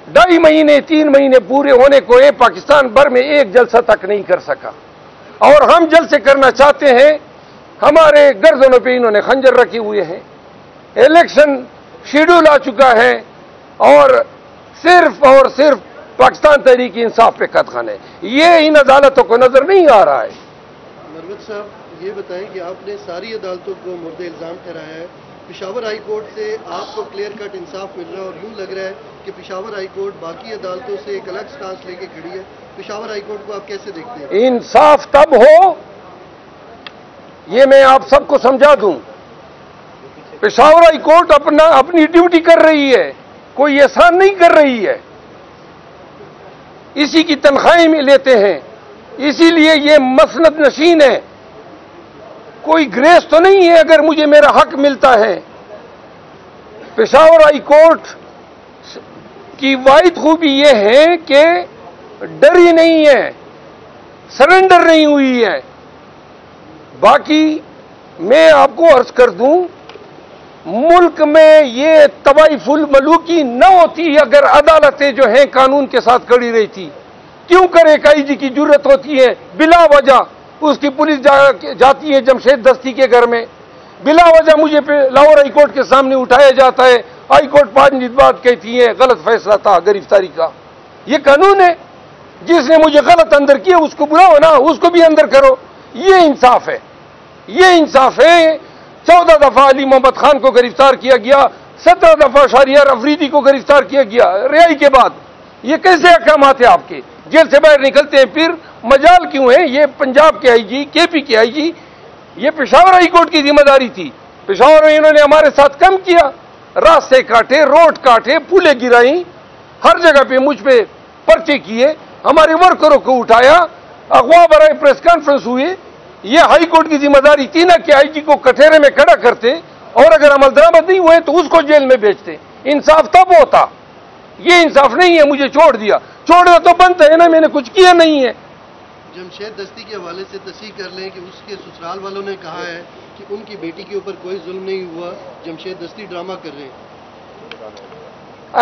2.5 महीने 3 महीने पूरे होने को है, पाकिस्तान भर में एक जलसा तक नहीं कर सका, और हम जलसे करना चाहते हैं। हमारे गर्दनों पे इन्होंने खंजर रखे हुए हैं। इलेक्शन शेड्यूल आ चुका है और सिर्फ पाकिस्तान तहरीक इंसाफ पे कदगन है। ये इन अदालतों को नजर नहीं आ रहा है। मरवत साहब, ये बताएं कि आपने सारी अदालतों को मुर्द इल्ज़ाम ठहराया है। पेशावर हाई कोर्ट से आपको क्लियर कट इंसाफ मिल रहा है और यूँ लग रहा है कि पेशावर हाई कोर्ट बाकी अदालतों से एक अलग स्टांस लेके खड़ी है। पेशावर हाई कोर्ट को आप कैसे देखते हैं? इंसाफ तब हो, ये मैं आप सबको समझा दूं, पेशावर हाई कोर्ट अपनी ड्यूटी कर रही है, कोई एहसान नहीं कर रही है। इसी की तनख्वाहें में लेते हैं, इसीलिए ये मसनद नशीन है। कोई ग्रेस तो नहीं है अगर मुझे मेरा हक मिलता है। पेशावर हाई कोर्ट की वाहिद खूबी यह है कि डरी नहीं है, सरेंडर नहीं हुई है। बाकी मैं आपको अर्ज कर दूं, मुल्क में ये तवाइफुल मलूकी न होती अगर अदालतें जो हैं कानून के साथ खड़ी रही थी। क्यों करे आईजी की जरूरत होती है बिला वजह, उसकी पुलिस जाती है जमशेद दस्ती के घर में, बिला वजह मुझे लाहौर हाई कोर्ट के सामने उठाया जाता है। हाई कोर्ट 5 मिनट बाद कहती है गलत फैसला था गिरफ्तारी का। ये कानून है, जिसने मुझे गलत अंदर किया उसको बुलाओ ना, उसको भी अंदर करो। ये इंसाफ है, ये इंसाफ है। 14 दफा अली मोहम्मद खान को गिरफ्तार किया गया, 17 दफा शहरियार अफरीदी को गिरफ्तार किया गया रिहाई के बाद। ये कैसे अहकामात है आपके? जेल से बाहर निकलते हैं फिर मजाल क्यों है? ये पंजाब के आईजी, केपी के आईजी, ये पेशावर हाई कोर्ट की जिम्मेदारी थी। पेशावर में इन्होंने हमारे साथ कम किया, रास्ते काटे, रोड काटे, पुलें गिराई, हर जगह पे मुझ पे पर्चे किए, हमारे वर्करों को उठाया, अगवा बराए प्रेस कॉन्फ्रेंस हुए। ये हाई कोर्ट की जिम्मेदारी थी ना कि आईजी को कठेरे में खड़ा करते और अगर अमल दरामद नहीं हुए तो उसको जेल में भेजते। इंसाफ तब होता, ये इंसाफ नहीं है। मुझे छोड़ दिया, छोड़ना तो बनता है ना, मैंने कुछ किया नहीं है। जमशेद दस्ती के हवाले से तस्दीक कर लें कि उसके ससुराल वालों ने कहा है कि उनकी बेटी के ऊपर कोई जुल्म नहीं हुआ, जमशेद दस्ती ड्रामा कर रहे हैं।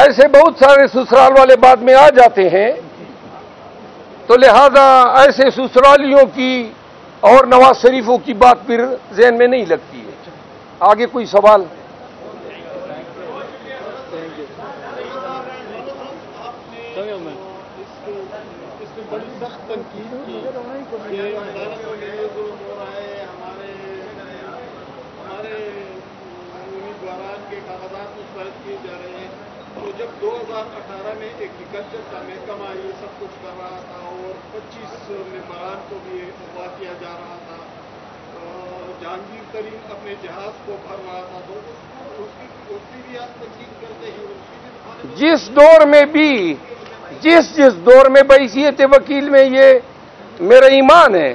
ऐसे बहुत सारे ससुराल वाले बाद में आ जाते हैं, तो लिहाजा ऐसे ससुरालियों की और नवाज शरीफों की बात फिर ज़हन में नहीं लगती है। आगे कोई सवाल? तो जब 2018 में एग्रीकल्चर का महकमा ये सब कुछ कर रहा था और 25 मेंबरान को भी अगवा किया जा रहा था, जहांगीर तरीन अपने जहाज को भर रहा था, तो उसकी भी आप तस्दीक करते ही जिस दौर में भी जिस दौर में बहैसियत वकील में ये मेरा ईमान है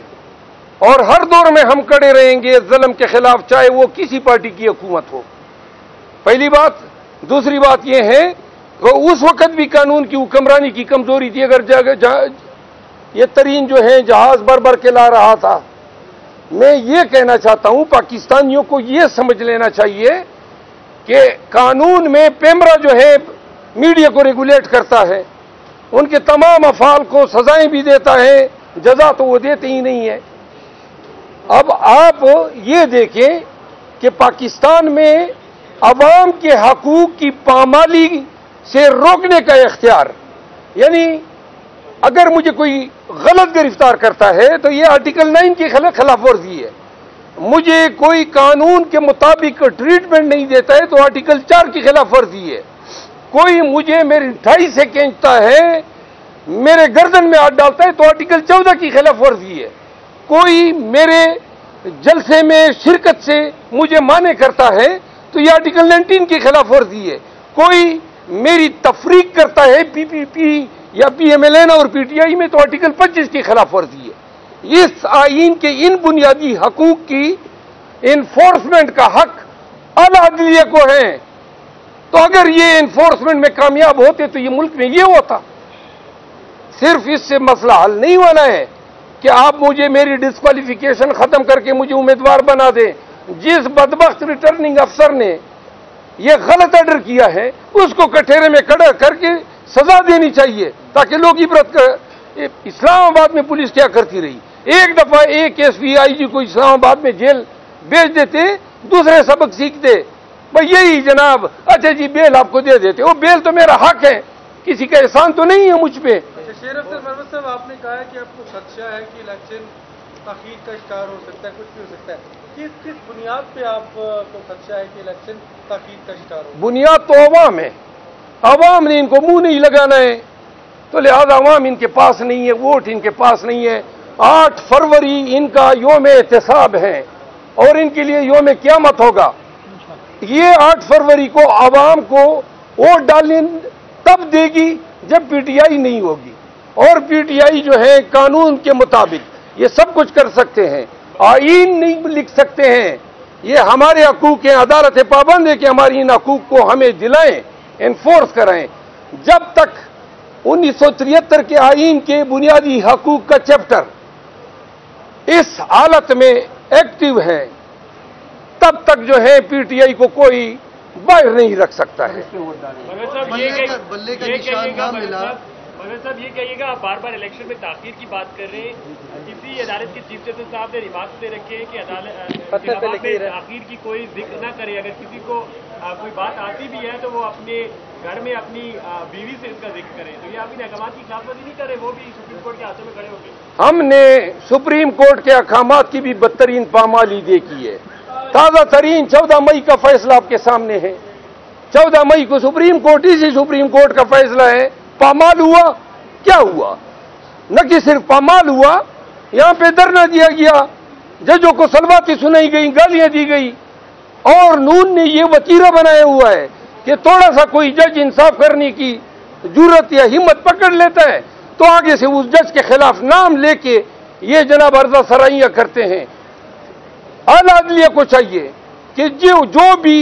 और हर दौर में हम खड़े रहेंगे जुल्म के खिलाफ, चाहे वो किसी पार्टी की हुकूमत हो। पहली बात। दूसरी बात यह है कि उस वक्त भी कानून की हुक्मरानी की कमजोरी थी। अगर ये तरीन जो है जहाज भर भर के ला रहा था, मैं ये कहना चाहता हूं पाकिस्तानियों को ये समझ लेना चाहिए कि कानून में पेमरा जो है मीडिया को रेगुलेट करता है, उनके तमाम अफाल को सजाएं भी देता है, जजा तो वो देते ही नहीं है। अब आप ये देखें कि पाकिस्तान में अवाम के हकूक की पामाली से रोकने का इख्तियार, यानी अगर मुझे कोई गलत गिरफ्तार करता है तो ये आर्टिकल 9 की खिलाफ वर्जी है। मुझे कोई कानून के मुताबिक ट्रीटमेंट नहीं देता है तो आर्टिकल 4 की खिलाफ वर्जी है। कोई मुझे मेरी ठाई से खींचता है, मेरे गर्दन में हाथ डालता है तो आर्टिकल 14 की खिलाफ वर्जी है। कोई मेरे जलसे में शिरकत से मुझे माने करता है तो यह आर्टिकल 19 की खिलाफ वर्जी है। कोई मेरी तफरीक करता है पीपीपी या पीएमएलएन और पीटीआई में तो आर्टिकल 25 की खिलाफ वर्जी है। इस आईन के इन बुनियादी हकूक की इन्फोर्समेंट का हक आला अदलिया को है। तो अगर ये इन्फोर्समेंट में कामयाब होते तो ये मुल्क में ये होता। सिर्फ इससे मसला हल नहीं होना है कि आप मुझे मेरी डिस्क्वालिफिकेशन खत्म करके मुझे उम्मीदवार बना दें। जिस बदबख्त रिटर्निंग अफसर ने यह गलत ऑर्डर किया है उसको कठेरे में खड़ा करके سزا دینی چاہیے تاکہ لوگ عبرت کریں۔ اسلام آباد میں پولیس کیا کرتی رہی؟ ایک دفعہ ایک ایس پی آئی جی کو اسلام آباد میں جیل بھیج دیتے، دوسرے سبق سیکھتے، بھائی یہی جناب اچھا جی بیل آپ کو دے دیتے، وہ بیل تو میرا حق ہے، کسی کا احسان تو نہیں ہے مجھ پہ۔ شیر افضل مرود صاحب، آپ نے کہا ہے کہ آپ کو خدشہ ہے کہ الیکشن تاخیر کا شکار ہو سکتا ہے، کچھ بھی ہو سکتا ہے، کس بنیاد پہ آپ کو خدشہ ہے کہ الیکشن تاخیر کا شکار ہو؟ بنیاد تو عوام ہے، عوام نے ان کو منہ نہیں لگانا ہے، تو لہذا عوام ان کے پاس نہیں ہے، ووٹ ان کے پاس نہیں ہے۔ 8 فروری ان کا یوم احتساب ہے اور ان کے لیے یوم قیامت ہوگا۔ یہ 8 فروری کو عوام کو ووٹ ڈالنے تب دے گی جب پی ٹی آئی نہیں ہوگی، اور پی ٹی آئی جو ہے قانون کے مطابق یہ سب کچھ کر سکتے ہیں، آئین نہیں لکھ سکتے ہیں، یہ ہمارے حقوق ہیں، عدالت پابند ہے کہ ہماری ان حقوق کو ہمیں دلائیں، انفورس کرائیں۔ جب تک 1973 کے آئین کے بنیادی حقوق کا چیپٹر اس حالت میں ایکٹیو ہے، تب تک جو ہے پی ٹی آئی کو کوئی باہر نہیں رکھ سکتا ہے۔ بلے کا نشان نہ ملا۔ مگر صاحب یہ کہیے گا، آپ بار بار الیکشن میں تاخیر کی بات کر رہے ہیں، کسی عدالت کے چیف جسٹس صاحب نے ریمارکس دے رکھے ہیں کہ انتخابات میں تاخیر کی کوئی ذکر نہ کرے، اگر کسی کو کوئی بات آتی بھی ہے تو وہ اپنے گھر میں اپنی بیوی سے اس کا ذکر کرے، تو یہ آپ ان احکامات کی خلاف ورزی نہیں کرے، وہ بھی سپریم کورٹ کے ہاتھوں میں کھڑے ہو گئے۔ ہم نے سپریم کورٹ کے احکامات کی بھی بدترین پامالی دیکھی ہے۔ تازہ ترین 14 مئی کا فیصلہ آپ کے سامنے ہے۔ 14 مئی کو سپریم کورٹ، اسی سپریم کورٹ کا فیصلہ ہے، پامال ہوا۔ کیا ہوا؟ نہ کہ صرف پامال ہوا، یہاں پہ دھرنا دیا گیا، ججوں کو سلواتی سنائی گئی، گالیاں دی گئی، اور نون نے یہ وتیرہ بنایا ہوا ہے کہ تھوڑا سا کوئی جج انصاف کرنے کی جرت یا ہمت پکڑ لیتا ہے تو آگے سے اس جج کے خلاف نام لے کے یہ جناب عرضہ سرائیاں کرتے ہیں۔ اعلیٰ عدلیہ کو چاہیے کہ جو بھی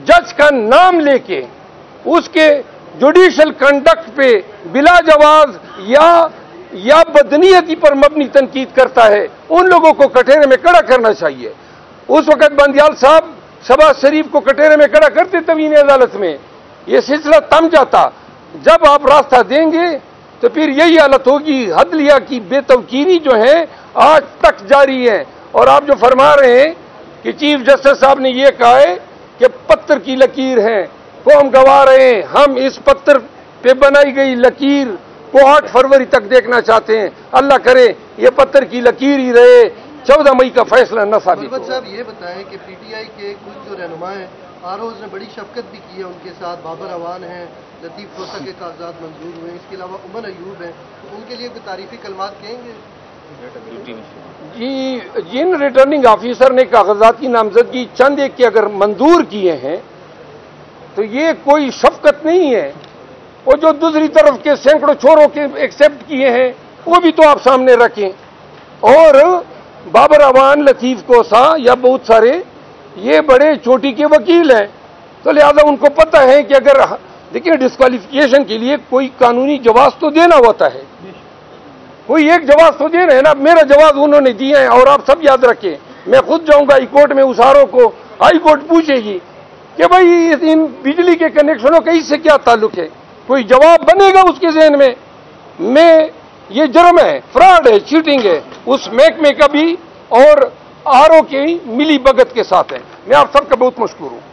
جج کا نام لے کے اس کے جوڈیشل کنڈکٹ پہ بلا جواز یا بدنیتی پر مبنی تنقید کرتا ہے، ان لوگوں کو کٹہرے میں کھڑا کرنا چاہیے۔ اس وقت بندیال صاحب شہباز شریف کو کٹہرے میں کھڑا کرتے توہین عدالت میں، یہ سلسلہ تھم جاتا۔ جب آپ راستہ دیں گے تو پھر یہی حالت ہوگی۔ عدلیہ کی بے توقیری جو ہے آج تک جاری ہے، اور آپ جو فرما رہے ہیں کہ چیف جسٹس صاحب نے یہ کہا ہے کہ پتھر کی لکیر ہے کو ہم گوا رہے ہیں، ہم اس پتھر پہ بنائی گئی لکیر کو 8 فروری تک دیکھنا چاہتے ہیں۔ اللہ کرے یہ پتھر کی لکیر ہی رہے، 14 مئی کا فیصلہ نہ ثابت ہو۔ صاحب یہ بتائیں کہ پی ٹی آئی کے کچھ جو رہنما ہیں، آروز نے بڑی شفقت بھی کی ہے ان کے ساتھ، بابر اعوان ہیں، لطیف کوسا کے کاغذات منظور ہوئے، اس کے علاوہ امن ایوب ہیں، تو ان کے لیے کوئی تعریفی کلمات کہیں گے؟ جی، جن ریٹرننگ آفیسر نے کاغذات کی نامزدگی چند ایک کے اگر منظور کیے ہیں تو یہ کوئی شفقت نہیں ہے، اور جو دوسری طرف کے سینکڑوں چھوڑوں کے ایکسپٹ کیے ہیں وہ بھی تو آپ سامنے رکھیں۔ اور بابر اعوان، لطیف کوسا یا بہت سارے یہ بڑے چوٹی کے وکیل ہیں، تو لہذا ان کو پتہ ہے کہ اگر دیکھیں ڈسکوالیفیکیشن کے لیے کوئی قانونی جواز تو دینا ہوتا ہے، کوئی ایک جواز تو دے رہے ہیں نا۔ میرا جواز انہوں نے دیا ہے، اور آپ سب یاد رکھیں، میں خود جاؤں گا ہائی کورٹ میں، اساروں کو ہائی کورٹ پوچھے گی کہ بھائی ان بجلی کے کنیکشنوں کا اس سے کیا تعلق ہے، کوئی جواب بنے گا اس کے ذہن میں یہ جرم ہے، فراڈ ہے، چیٹنگ ہے اس محکمے کا بھی اور آر او کی ملی بھگت کے ساتھ ہے۔ میں آپ سب کا بہت مشکور ہوں۔